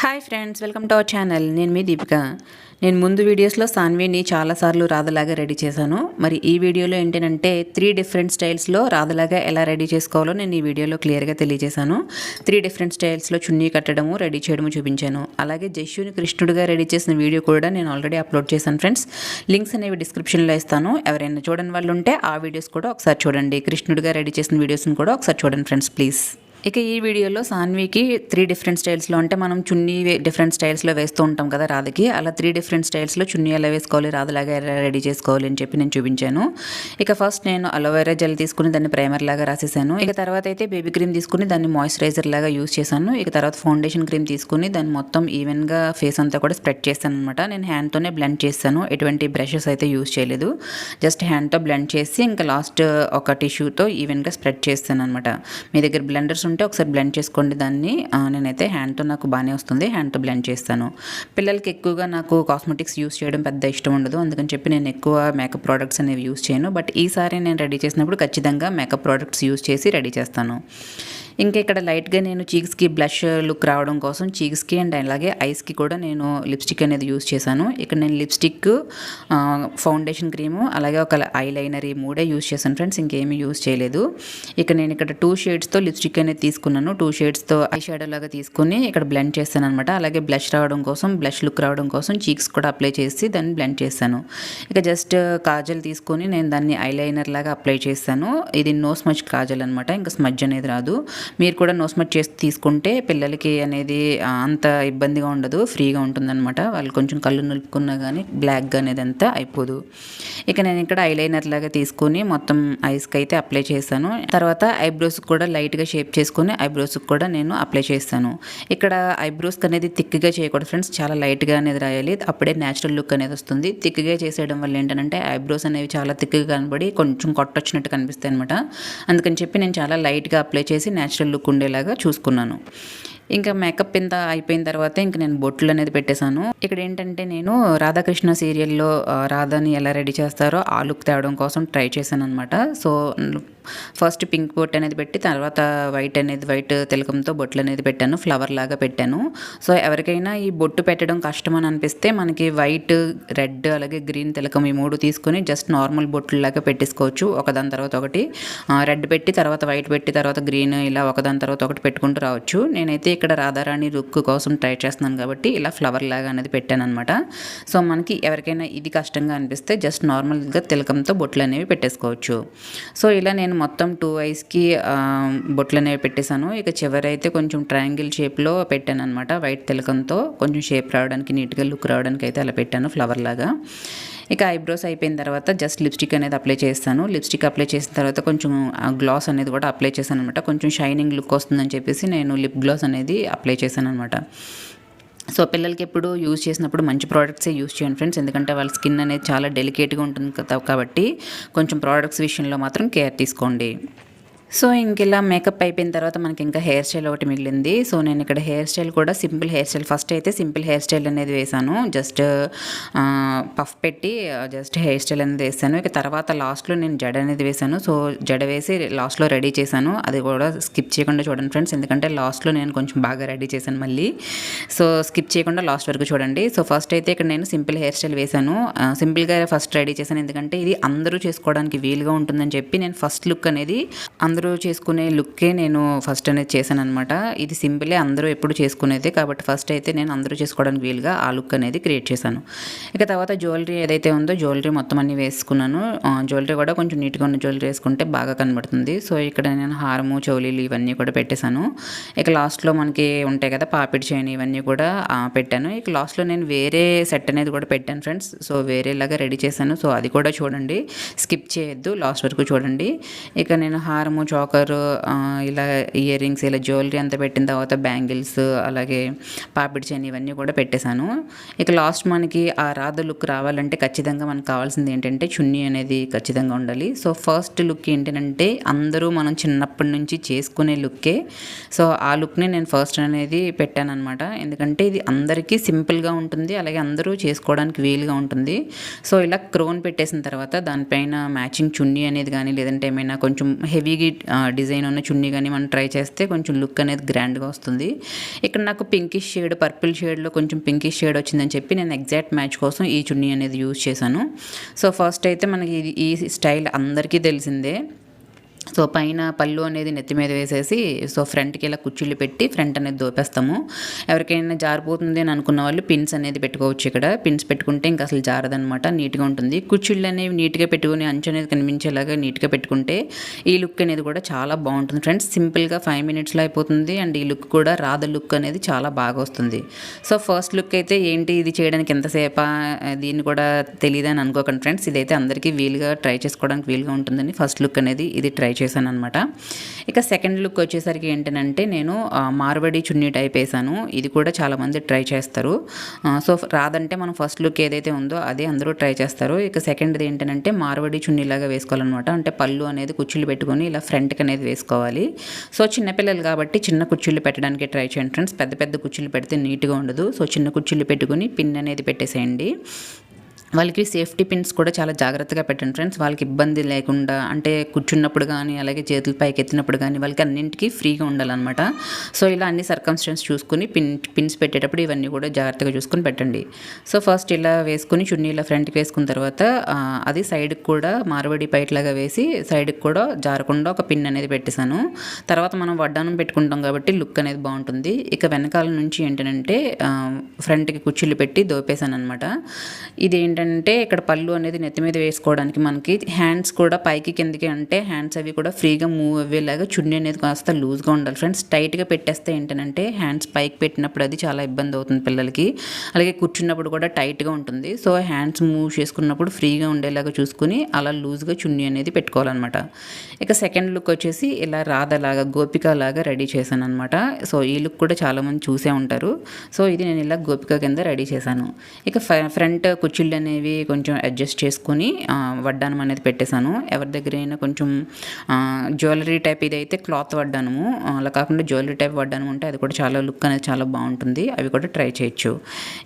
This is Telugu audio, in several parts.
Hi friends, welcome to our channel. నేను మీ దీపిక. నేను ముందు వీడియోస్లో సాన్విని చాలాసార్లు రాధలాగా రెడీ చేశాను. మరి ఈ వీడియోలో ఏంటంటే 3 డిఫరెంట్ స్టైల్స్లో రాధలాగా ఎలా రెడీ చేసుకోవాలో నేను ఈ వీడియోలో క్లియర్గా తెలియజేశాను. 3 డిఫరెంట్ స్టైల్స్లో చున్నీ కట్టడము, రెడీ చేయడము చూపించాను. అలాగే జష్యూని కృష్ణుడిగా రెడీ చేసిన వీడియో కూడా నేను ఆల్రెడీ అప్లోడ్ చేశాను ఫ్రెండ్స్. లింక్స్ అనేవి డిస్క్రిప్షన్లో ఇస్తాను. ఎవరైనా చూడని వాళ్ళు ఉంటే ఆ వీడియోస్ కూడా ఒకసారి చూడండి. కృష్ణుడిగా రెడీ చేసిన వీడియోస్ని కూడా ఒకసారి చూడండి ఫ్రెండ్స్ ప్లీజ్. ఇక ఈ వీడియోలో సాన్వికి 3 డిఫరెంట్ స్టైల్స్లో, అంటే మనం చున్నీ డిఫరెంట్ స్టైల్స్లో వేస్తూ ఉంటాం కదా రాధకి, అలా 3 డిఫరెంట్ స్టైల్స్లో చున్నీ ఎలా వేసుకోవాలి, రాధలాగా ఎలా రెడీ చేసుకోవాలి అని చెప్పి నేను చూపించాను. ఇక ఫస్ట్ నేను అలోవెరా జెల్ తీసుకుని దాన్ని ప్రైమర్ లాగా రాసేసాను. ఇక తర్వాత అయితే బేబీ క్రీమ్ తీసుకుని దాన్ని మాయిశ్చరైజర్ లాగా యూస్ చేశాను. ఇక తర్వాత ఫౌండేషన్ క్రీమ్ తీసుకుని దాన్ని మొత్తం ఈవెన్గా ఫేస్ అంతా కూడా స్ప్రెడ్ చేస్తాను అనమాట. నేను హ్యాండ్తోనే బ్లెండ్ చేస్తాను, ఎటువంటి బ్రషెస్ అయితే యూస్ చేయలేదు. జస్ట్ హ్యాండ్తో బ్లెండ్ చేసి ఇంకా లాస్ట్ ఒక టిష్యూతో ఈవెన్గా స్ప్రెడ్ చేస్తాను అనమాట. మీ దగ్గర బ్లెండర్స్ ఉంటే ఒకసారి బ్లెండ్ చేసుకోండి దాన్ని. నేనైతే హ్యాండ్తో నాకు బాగానే వస్తుంది, హ్యాండ్తో బ్లెండ్ చేస్తాను. పిల్లలకి ఎక్కువగా నాకు కాస్మెటిక్స్ యూస్ చేయడం పెద్ద ఇష్టం ఉండదు, అందుకని చెప్పి నేను ఎక్కువ మేకప్ ప్రోడక్ట్స్ అనేవి యూస్ చేయను. బట్ ఈసారి నేను రెడీ చేసినప్పుడు ఖచ్చితంగా మేకప్ ప్రోడక్ట్స్ యూస్ చేసి రెడీ చేస్తాను. ఇంకా ఇక్కడ లైట్గా నేను చీక్స్కి బ్లష్ లుక్ రావడం కోసం చీక్స్కి అండ్ అలాగే ఐస్కి కూడా నేను లిప్స్టిక్ అనేది యూస్ చేశాను. ఇక్కడ నేను లిప్స్టిక్, ఫౌండేషన్ క్రీము, అలాగే ఒక ఐలైనర్, ఈ 3 యూస్ చేశాను ఫ్రెండ్స్, ఇంకేమీ యూస్ చేయలేదు. ఇక నేను ఇక్కడ 2 షేడ్స్తో లిప్స్టిక్ అనేది తీసుకున్నాను. 2 షేడ్స్తో ఐ షాడో లాగా తీసుకుని ఇక్కడ బ్లెండ్ చేస్తాను అనమాట. అలాగే బ్లష్ రావడం కోసం, బ్లష్ లుక్ రావడం కోసం చీక్స్ కూడా అప్లై చేసి దాన్ని బ్లెండ్ చేశాను. ఇక జస్ట్ కాజల్ తీసుకొని నేను దాన్ని ఐలైనర్ లాగా అప్లై చేస్తాను. ఇది నో స్మచ్ కాజల్ అనమాట, ఇంకా స్మజ్ అనేది రాదు. మీరు కూడా నో స్మచ్ చేసి తీసుకుంటే పిల్లలకి అనేది అంత ఇబ్బందిగా ఉండదు, ఫ్రీగా ఉంటుందన్నమాట. వాళ్ళు కొంచెం కళ్ళు నిలుపుకున్నా కానీ బ్లాక్గా అనేది అంతా అయిపోదు. ఇక నేను ఇక్కడ ఐలైనర్ లాగా తీసుకుని మొత్తం ఐస్కి అయితే అప్లై చేశాను. తర్వాత ఐబ్రోస్కి కూడా లైట్గా షేప్ చేసుకుని ఐబ్రోస్కి కూడా నేను అప్లై చేస్తాను. ఇక్కడ ఐబ్రోస్కి అనేది థిక్గా చేయకూడదు ఫ్రెండ్స్, చాలా లైట్గా అనేది రాయాలి, అప్పుడే న్యాచురల్ లుక్ అనేది వస్తుంది. థిక్గా చేసేయడం వల్ల ఏంటంటే ఐబ్రోస్ అనేవి చాలా థిక్గా కనబడి కొంచెం కొట్టొచ్చినట్టు కనిపిస్తాయి అనమాట. అందుకని చెప్పి నేను చాలా లైట్గా అప్లై చేసి న్యాచురల్ లుక్ ఉండేలాగా చూసుకున్నాను. ఇంకా మేకప్ ఇంత అయిపోయిన తర్వాత ఇంకా నేను బొట్లు అనేది పెట్టేశాను. ఇక్కడ ఏంటంటే నేను రాధాకృష్ణ సీరియల్లో రాధాని ఎలా రెడీ చేస్తారో ఆ లుక్ తేవడం కోసం ట్రై చేశాను అనమాట. సో ఫస్ట్ పింక్ బొట్టు అనేది పెట్టి తర్వాత వైట్ తిలకంతో బొట్లు అనేది పెట్టాను, ఫ్లవర్ లాగా పెట్టాను. సో ఎవరికైనా ఈ బొట్టు పెట్టడం కష్టం అని అనిపిస్తే మనకి వైట్, రెడ్, అలాగే గ్రీన్ తిలకం ఈ 3 తీసుకొని జస్ట్ నార్మల్ బొట్లు లాగా పెట్టేసుకోవచ్చు. ఒకదాని తర్వాత ఒకటి రెడ్ పెట్టి తర్వాత వైట్ పెట్టి తర్వాత గ్రీన్, ఇలా ఒకదాని తర్వాత ఒకటి పెట్టుకుంటూ రావచ్చు. నేనైతే ఇక్కడ రాధారాణి లుక్ కోసం ట్రై చేస్తున్నాను కాబట్టి ఇలా ఫ్లవర్ లాగా అనేది పెట్టాను అనమాట. సో మనకి ఎవరికైనా ఇది కష్టంగా అనిపిస్తే జస్ట్ నార్మల్గా తిలకంతో బొట్లు అనేవి పెట్టేసుకోవచ్చు. సో ఇలా నేను మొత్తం 2 ఐస్కి బొట్లు అనేవి పెట్టేశాను. ఇక చివరైతే కొంచెం ట్రయాంగిల్ షేప్లో పెట్టాను అనమాట. వైట్ తిలకంతో కొంచెం షేప్ రావడానికి, నీట్గా లుక్ రావడానికి అయితే అలా పెట్టాను ఫ్లవర్ లాగా. ఇక ఐబ్రోస్ అయిపోయిన తర్వాత జస్ట్ లిప్స్టిక్ అనేది అప్లై చేస్తాను. లిప్స్టిక్ అప్లై చేసిన తర్వాత కొంచెం గ్లాస్ అనేది కూడా అప్లై చేశాను అనమాట. కొంచెం షైనింగ్ లుక్ వస్తుందని చెప్పేసి నేను లిప్ గ్లాస్ అనేది అప్లై చేశాను అనమాట. సో పిల్లలకి ఎప్పుడు యూజ్ చేసినప్పుడు మంచి ప్రోడక్ట్సే యూజ్ చేయండి ఫ్రెండ్స్, ఎందుకంటే వాళ్ళ స్కిన్ అనేది చాలా డెలికేట్గా ఉంటుంది కాబట్టి కొంచెం ప్రోడక్ట్స్ విషయంలో మాత్రం కేర్ తీసుకోండి. సో ఇంక ఇలా మేకప్ అయిపోయిన తర్వాత మనకి ఇంకా హెయిర్ స్టైల్ ఒకటి మిగిలింది. సో నేను ఇక్కడ హెయిర్ స్టైల్ కూడా సింపుల్ హెయిర్ స్టైల్, ఫస్ట్ అయితే సింపుల్ హెయిర్ స్టైల్ అనేది వేసాను. జస్ట్ పఫ్ పెట్టి జస్ట్ హెయిర్ స్టైల్ అనేది వేసాను. ఇక తర్వాత లాస్ట్లో నేను జడ అనేది వేసాను. సో జడ వేసి లాస్ట్లో రెడీ చేశాను. అది కూడా స్కిప్ చేయకుండా చూడండి ఫ్రెండ్స్, ఎందుకంటే లాస్ట్లో నేను కొంచెం బాగా రెడీ చేశాను మళ్ళీ. సో స్కిప్ చేయకుండా లాస్ట్ వరకు చూడండి. సో ఫస్ట్ అయితే ఇక్కడ నేను సింపుల్ హెయిర్ స్టైల్ వేసాను. సింపుల్గా ఫస్ట్ రెడీ చేశాను, ఎందుకంటే ఇది అందరూ చేసుకోవడానికి వీలుగా ఉంటుందని చెప్పి నేను ఫస్ట్ లుక్ అనేది అందరూ చేసుకునే లుక్కే నేను ఫస్ట్ అనేది చేశాను అనమాట. ఇది సింపులే, అందరూ ఎప్పుడు చేసుకునేదే కాబట్టి ఫస్ట్ అయితే నేను అందరూ చేసుకోవడానికి వీలుగా ఆ లుక్ అనేది క్రియేట్ చేశాను. ఇక తర్వాత జ్యువెలరీ ఏదైతే ఉందో జ్యువెలరీ మొత్తం అన్ని వేసుకున్నాను. జ్యువెలరీ కూడా కొంచెం నీట్గా ఉన్న జ్యువెలరీ వేసుకుంటే బాగా కనబడుతుంది. సో ఇక్కడ నేను హారము, చౌలీలు ఇవన్నీ కూడా పెట్టేశాను. ఇక లాస్ట్లో మనకి ఉంటాయి కదా పాపిడి చైన్, ఇవన్నీ కూడా పెట్టాను. ఇక లాస్ట్లో నేను వేరే సెట్ అనేది కూడా పెట్టాను ఫ్రెండ్స్. సో వేరేలాగా రెడీ చేశాను. సో అది కూడా చూడండి, స్కిప్ చేయొద్దు, లాస్ట్ వరకు చూడండి. ఇక నేను హారము, చోకర్, ఇలా ఇయర్ రింగ్స్, ఇలా జ్యువెలరీ అంతా పెట్టిన తర్వాత బ్యాంగిల్స్, అలాగే పాపిడి చైన్ ఇవన్నీ కూడా పెట్టేశాను. ఇక లాస్ట్ మనకి ఆ రాధ లుక్ రావాలంటే ఖచ్చితంగా మనకు కావాల్సింది ఏంటంటే చున్నీ అనేది ఖచ్చితంగా ఉండాలి. సో ఫస్ట్ లుక్ ఏంటంటే అందరూ మనం చిన్నప్పటి నుంచి చేసుకునే లుక్కే. సో ఆ లుక్ని నేను ఫస్ట్ అనేది పెట్టాను అనమాట, ఎందుకంటే ఇది అందరికీ సింపుల్గా ఉంటుంది, అలాగే అందరూ చేసుకోవడానికి వీలుగా ఉంటుంది. సో ఇలా క్రోన్ పెట్టేసిన తర్వాత దానిపైన మ్యాచింగ్ చున్నీ అనేది కానీ, లేదంటే ఏమైనా కొంచెం హెవీ డిజైన్ ఉన్న చున్నీ కానీ మనం ట్రై చేస్తే కొంచెం లుక్ అనేది గ్రాండ్గా వస్తుంది. ఇక్కడ నాకు పింకిష్ షేడ్, పర్పుల్ షేడ్లో కొంచెం పింకిష్ షేడ్ వచ్చిందని చెప్పి నేను ఎగ్జాక్ట్ మ్యాచ్ కోసం ఈ చున్నీ అనేది యూజ్ చేశాను. సో ఫస్ట్ అయితే మనకి ఈ స్టైల్ అందరికీ తెలిసిందే. సో పైన పళ్ళు అనేది నెత్తి మీద వేసేసి సో ఫ్రంట్కి ఇలా కుర్చీలు పెట్టి ఫ్రంట్ అనేది దోపేస్తాము. ఎవరికైనా జారిపోతుంది అని అనుకున్న వాళ్ళు పిన్స్ అనేది పెట్టుకోవచ్చు. ఇక్కడ పిన్స్ పెట్టుకుంటే ఇంకా అసలు జారదనమాట, నీట్గా ఉంటుంది. కుర్చీలు అనేవి నీట్గా పెట్టుకుని అంచు అనేది కనిపించేలాగా నీట్గా పెట్టుకుంటే ఈ లుక్ అనేది కూడా చాలా బాగుంటుంది ఫ్రెండ్స్. సింపుల్గా 5 minutesలో అయిపోతుంది. అండ్ ఈ లుక్ కూడా రాధ లుక్ అనేది చాలా బాగా వస్తుంది. సో ఫస్ట్ లుక్ అయితే ఏంటి ఇది చేయడానికి ఎంతసేపా, దీన్ని కూడా తెలియదు అని అనుకోకండి ఫ్రెండ్స్. ఇదైతే అందరికీ వీలుగా ట్రై చేసుకోవడానికి వీలుగా ఉంటుందని ఫస్ట్ లుక్ అనేది ఇది ట్రై చేశాను అనమాట. ఇక సెకండ్ లుక్ వచ్చేసరికి ఏంటంటే నేను మార్వడి చున్నీ టైప్ వేసాను. ఇది కూడా చాలామంది ట్రై చేస్తారు. సో రాదంటే మనం ఫస్ట్ లుక్ ఏదైతే ఉందో అదే అందరూ ట్రై చేస్తారు. ఇక సెకండ్ది ఏంటంటే మార్వడి చున్నీలాగా వేసుకోవాలన్నమాట. అంటే పళ్ళు అనేది కుర్చీలు పెట్టుకొని ఇలా ఫ్రంట్కి అనేది వేసుకోవాలి. సో చిన్నపిల్లలు కాబట్టి చిన్న కుర్చీలు పెట్టడానికి ట్రై చేయండి ఫ్రెండ్స్. పెద్ద పెద్ద కుర్చీలు పెడితే నీట్గా ఉండదు. సో చిన్న కుర్చీలు పెట్టుకొని పిన్ అనేది పెట్టేసేయండి. వాళ్ళకి సేఫ్టీ పిన్స్ కూడా చాలా జాగ్రత్తగా పెట్టండి ఫ్రెండ్స్. వాళ్ళకి ఇబ్బంది లేకుండా, అంటే కూర్చున్నప్పుడు కానీ అలాగే చేతులు పైకి ఎత్తినప్పుడు కానీ వాళ్ళకి అన్నింటికి ఫ్రీగా ఉండాలన్నమాట. సో ఇలా అన్ని సర్కమ్స్టెన్స్ చూసుకుని పిన్స్ పెట్టేటప్పుడు ఇవన్నీ కూడా జాగ్రత్తగా చూసుకొని పెట్టండి. సో ఫస్ట్ ఇలా వేసుకుని చున్నీ ఇలా ఫ్రంట్కి వేసుకున్న తర్వాత అది సైడ్కి కూడా మార్వడి పైట్లాగా వేసి సైడ్కి కూడా జారకుండా ఒక పిన్ అనేది పెట్టేశాను. తర్వాత మనం వడ్డానం పెట్టుకుంటాం కాబట్టి లుక్ అనేది బాగుంటుంది. ఇక వెనకాల నుంచి ఏంటంటే ఫ్రంట్కి కుర్చీలు పెట్టి దోపేశాను అనమాట. ఇది ఏంటంటే ఇక్కడ పళ్ళు అనేది నెత్తి మీద వేసుకోవడానికి మనకి హ్యాండ్స్ కూడా పైకి కిందకి, అంటే హ్యాండ్స్ అవి కూడా ఫ్రీగా మూవ్ అయ్యేలాగా చున్నీ అనేది కాస్త లూజ్గా ఉండాలి ఫ్రెండ్స్. టైట్గా పెట్టేస్తే ఏంటంటే హ్యాండ్స్ పైకి పెట్టినప్పుడు అది చాలా ఇబ్బంది అవుతుంది పిల్లలకి. అలాగే కూర్చున్నప్పుడు కూడా టైట్గా ఉంటుంది. సో హ్యాండ్స్ మూవ్ చేసుకున్నప్పుడు ఫ్రీగా ఉండేలాగా చూసుకుని అలా లూజ్గా చున్నీ అనేది పెట్టుకోవాలన్నమాట. ఇక సెకండ్ లుక్ వచ్చేసి ఇలా రాధలాగా గోపిక లాగా రెడీ చేశాను అనమాట. సో ఈ లుక్ కూడా చాలామంది చూసే ఉంటారు. సో ఇది నేను ఇలా గోపిక కింద రెడీ చేశాను. ఇక ఫ్రంట్ కుర్చీలు అనేవి కొంచెం అడ్జస్ట్ చేసుకుని వడ్డానం అనేది పెట్టేశాను. ఎవరి దగ్గర అయినా కొంచెం జ్యువెలరీ టైప్, ఇదైతే క్లాత్ వడ్డానము, అలా కాకుండా జ్యువెలరీ టైప్ వడ్డానం ఉంటే అది కూడా చాలా లుక్ అనేది చాలా బాగుంటుంది. అవి కూడా ట్రై చేయొచ్చు.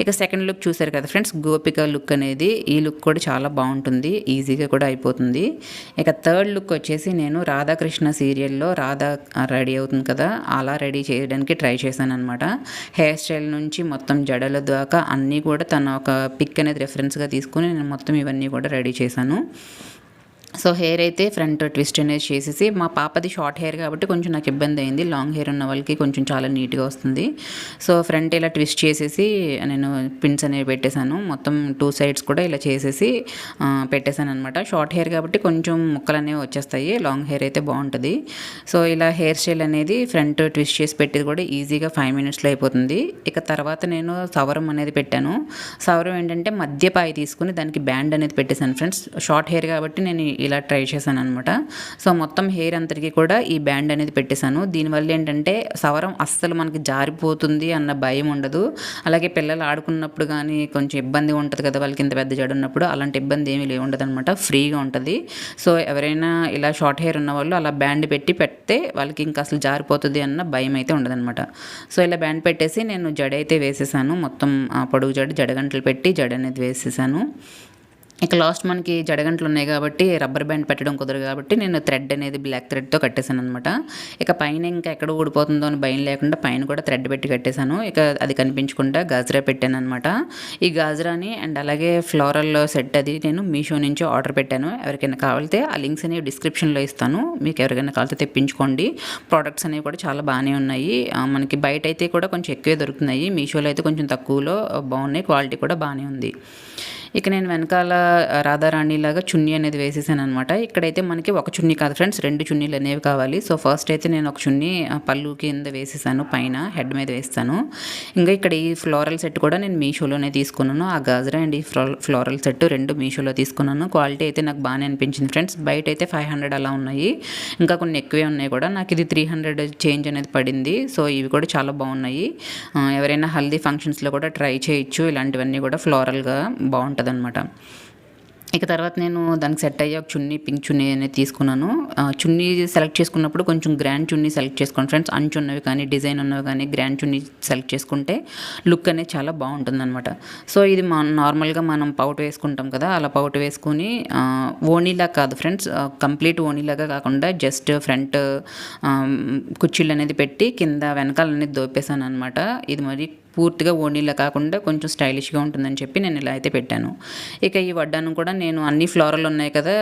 ఇక సెకండ్ లుక్ చూసారు కదా ఫ్రెండ్స్, గోపిక లుక్ అనేది. ఈ లుక్ కూడా చాలా బాగుంటుంది, ఈజీగా కూడా అయిపోతుంది. ఇక థర్డ్ లుక్ వచ్చేసి నేను రాధాకృష్ణ సీరియల్లో రాధా రెడీ అవుతుంది కదా, అలా రెడీ చేయడానికి ట్రై చేశాను అనమాట. హెయిర్ స్టైల్ నుంచి మొత్తం జడల దాకా అన్నీ కూడా తన ఒక పిక్ అనేది రెఫరెన్స్గా తీసుకొని నేను మొత్తం ఇవన్నీ కూడా రెడీ చేశాను. సో హెయిర్ అయితే ఫ్రంట్ ట్విస్ట్ అనేది చేసేసి, మా పాపది షార్ట్ హెయిర్ కాబట్టి కొంచెం నాకు ఇబ్బంది అయింది. లాంగ్ హెయిర్ ఉన్న వాళ్ళకి కొంచెం చాలా నీట్గా వస్తుంది. సో ఫ్రంట్ ఇలా ట్విస్ట్ చేసేసి నేను పిన్స్ అనేవి పెట్టేశాను. మొత్తం 2 sides కూడా ఇలా చేసేసి పెట్టేశాను అనమాట. షార్ట్ హెయిర్ కాబట్టి కొంచెం ముక్కలు అనేవి వచ్చేస్తాయి, లాంగ్ హెయిర్ అయితే బాగుంటుంది. సో ఇలా హెయిర్ స్టైల్ అనేది ఫ్రంట్ ట్విస్ట్ చేసి పెట్టేది కూడా ఈజీగా 5 minutesలో అయిపోతుంది. ఇక తర్వాత నేను సవరం అనేది పెట్టాను. సవరం ఏంటంటే మధ్య పాయి తీసుకుని దానికి బ్యాండ్ అనేది పెట్టేశాను ఫ్రెండ్స్. షార్ట్ హెయిర్ కాబట్టి నేను ఇలా ట్రై చేశాను అనమాట. సో మొత్తం హెయిర్ అంతటికి కూడా ఈ బ్యాండ్ అనేది పెట్టేశాను. దీనివల్ల ఏంటంటే సవరం అస్సలు మనకి జారిపోతుంది అన్న భయం ఉండదు. అలాగే పిల్లలు ఆడుకున్నప్పుడు కానీ కొంచెం ఇబ్బందిగా ఉంటుంది కదా వాళ్ళకి, ఇంత పెద్ద జడ ఉన్నప్పుడు అలాంటి ఇబ్బంది ఏమీ ఉండదు అనమాట, ఫ్రీగా ఉంటుంది. సో ఎవరైనా ఇలా షార్ట్ హెయిర్ ఉన్న వాళ్ళు అలా బ్యాండ్ పెడితే వాళ్ళకి ఇంకా అసలు జారిపోతుంది అన్న భయం అయితే ఉండదన్నమాట. సో ఇలా బ్యాండ్ పెట్టేసి నేను జడ అయితే వేసేసాను. మొత్తం పొడుగు జడగంటలు పెట్టి జడ అనేది వేసేసాను. ఇక లాస్ట్ మనకి జడగంటలు ఉన్నాయి కాబట్టి రబ్బర్ బ్యాండ్ పెట్టడం కుదరదు కాబట్టి నేను థ్రెడ్ అనేది బ్లాక్ థ్రెడ్తో కట్టేశాను అనమాట. ఇక పైన ఇంకా ఎక్కడ ఊడిపోతుందో అని భయం లేకుండా పైన కూడా థ్రెడ్ పెట్టి కట్టేశాను. ఇక అది కనిపించకుండా గాజరా పెట్టాను అనమాట. ఈ గాజరాని అండ్ అలాగే ఫ్లోరల్ సెట్ అది నేను మీషో నుంచి ఆర్డర్ పెట్టాను. ఎవరికైనా కావాలితే ఆ లింక్స్ అనేవి డిస్క్రిప్షన్లో ఇస్తాను, మీకు ఎవరికైనా కావాలితే తెప్పించుకోండి. ప్రోడక్ట్స్ అనేవి కూడా చాలా బాగానే ఉన్నాయి. మనకి బయట అయితే కూడా కొంచెం ఎక్కువే దొరుకుతున్నాయి, మీషోలో అయితే కొంచెం తక్కువలో బాగున్నాయి, క్వాలిటీ కూడా బాగానే ఉంది. ఇక నేను వెనకాల రాధారాణిలాగా చున్నీ అనేది వేసేసాను అనమాట. ఇక్కడైతే మనకి ఒక చున్నీ కాదు ఫ్రెండ్స్, 2 చున్నీలు అనేవి కావాలి. సో ఫస్ట్ అయితే నేను ఒక చున్నీ పళ్ళు కింద వేసేసాను, పైన హెడ్ మీద వేస్తాను. ఇంకా ఇక్కడ ఈ ఫ్లోరల్ సెట్ కూడా నేను మీషోలోనే తీసుకున్నాను. ఆ గాజరా అండ్ ఈ ఫ్లోరల్ సెట్ 2 మీషోలో తీసుకున్నాను. క్వాలిటీ అయితే నాకు బాగానే అనిపించింది ఫ్రెండ్స్. బయట అయితే 500 అలా ఉన్నాయి, ఇంకా కొన్ని ఎక్కువే ఉన్నాయి కూడా. నాకు ఇది 300 చేంజ్ అనేది పడింది. సో ఇవి కూడా చాలా బాగున్నాయి. ఎవరైనా హల్దీ ఫంక్షన్స్లో కూడా ట్రై చేయొచ్చు. ఇలాంటివన్నీ కూడా ఫ్లోరల్గా బాగుంటుంది అనమాట. ఇక తర్వాత నేను దానికి సెట్ అయ్యే ఒక చున్నీ, పింక్ చున్నీ అనేది తీసుకున్నాను. చున్నీ సెలెక్ట్ చేసుకున్నప్పుడు కొంచెం గ్రాండ్ చున్నీ సెలెక్ట్ చేసుకోండి ఫ్రెండ్స్. అంచు ఉన్నవి కానీ, డిజైన్ ఉన్నవి కానీ గ్రాండ్ చున్నీ సెలెక్ట్ చేసుకుంటే లుక్ అనేది చాలా బాగుంటుందన్నమాట. సో ఇది నార్మల్గా మనం పౌట్ వేసుకుంటాం కదా, అలా పౌట్ వేసుకుని ఓనీలా కాదు ఫ్రెండ్స్, కంప్లీట్ ఓనీలాగా కాకుండా జస్ట్ ఫ్రంట్ కుర్చీలు అనేది పెట్టి కింద వెనకాల అనేది దోపేసాను అనమాట. ఇది మరి పూర్తిగా ఓనీలా కాకుండా కొంచెం స్టైలిష్గా ఉంటుందని చెప్పి నేను ఇలా అయితే పెట్టాను. ఇక ఈ వడ్డానం కూడా నేను అన్ని ఫ్లోరల్ ఉన్నాయి కదా,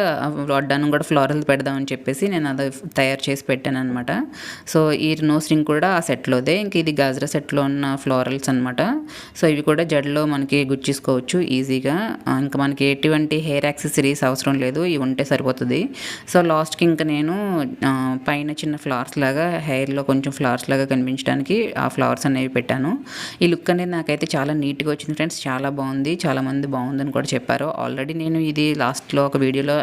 వడ్డానం కూడా ఫ్లోరల్ పెడదామని చెప్పేసి నేను అది తయారు చేసి పెట్టాను అనమాట. సో ఈ నోస్ రింగ్ కూడా ఆ సెట్లోదే. ఇంక ఇది గాజరా సెట్లో ఉన్న ఫ్లోరల్స్ అనమాట. సో ఇవి కూడా జడలో మనకి గుచ్చేసుకోవచ్చు ఈజీగా. ఇంకా మనకి ఎటువంటి హెయిర్ యాక్సెసరీస్ అవసరం లేదు, ఇవి ఉంటే సరిపోతుంది. సో లాస్ట్కి ఇంకా నేను పైన చిన్న ఫ్లవర్స్ లాగా హెయిర్లో కొంచెం ఫ్లవర్స్ లాగా కనిపించడానికి ఆ ఫ్లవర్స్ అనేవి పెట్టాను. ఈ లుక్ అనేది నాకైతే చాలా నీట్గా వచ్చింది ఫ్రెండ్స్, చాలా బాగుంది. చాలామంది బాగుందని కూడా చెప్పారు. ఆల్రెడీ నేను ఇది లాస్ట్లో ఒక వీడియోలో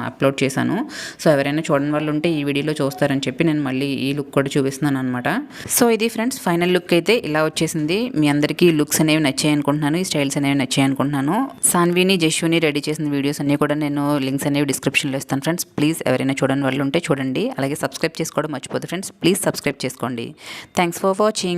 అప్లోడ్ చేశాను. సో ఎవరైనా చూడని వాళ్ళు ఉంటే ఈ వీడియోలో చూస్తారని చెప్పి నేను మళ్ళీ ఈ లుక్ కూడా చూపిస్తున్నాను అనమాట. సో ఇది ఫ్రెండ్స్ ఫైనల్ లుక్ అయితే ఇలా వచ్చేసింది. మీ అందరికీ ఈ లుక్స్ అనేవి నచ్చాయి అనుకుంటున్నాను, ఈ స్టైల్స్ అనేవి నచ్చాయి అనుకుంటున్నాను. సాన్విని, జశ్విని రెడీ చేసిన వీడియోస్ అన్నీ కూడా నేను లింక్స్ అనేవి డిస్క్రిప్షన్లో ఇస్తాను ఫ్రెండ్స్. ప్లీజ్ ఎవరైనా చూడని వాళ్ళు ఉంటే చూడండి. అలాగే సబ్స్క్రైబ్ చేసుకోవడం మర్చిపోదు ఫ్రెండ్స్, ప్లీజ్ సబ్స్క్రైబ్ చేసుకోండి. Thanks for watching.